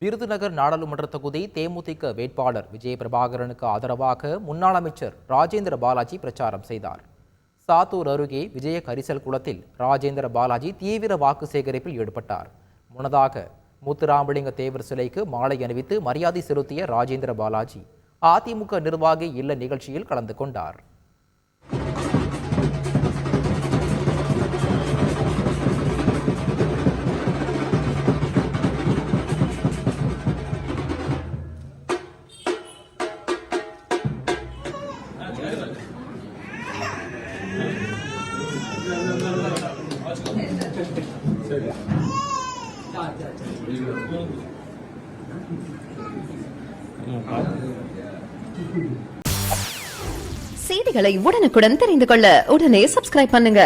விருதுநகர் நாடாளுமன்ற தொகுதி தேமுதிக வேட்பாளர் விஜயபிரபாகரனுக்கு ஆதரவாக முன்னாள் அமைச்சர் ராஜேந்திர பாலாஜி பிரச்சாரம் செய்தார். சாத்தூர் அருகே விஜய கரிசல் குளத்தில் ராஜேந்திர பாலாஜி தீவிர வாக்கு சேகரிப்பில் ஈடுபட்டார். முன்னதாக முத்துராமலிங்க தேவர் சிலைக்கு மாலை அணிவித்து மரியாதை செலுத்திய ராஜேந்திர பாலாஜி அதிமுக நிர்வாகி இல்ல நிகழ்ச்சியில் கலந்து கொண்டார். செய்திகளை உடனுக்குடன் தெரிந்து கொள்ள உடனே சப்ஸ்கிரைப் பண்ணுங்க.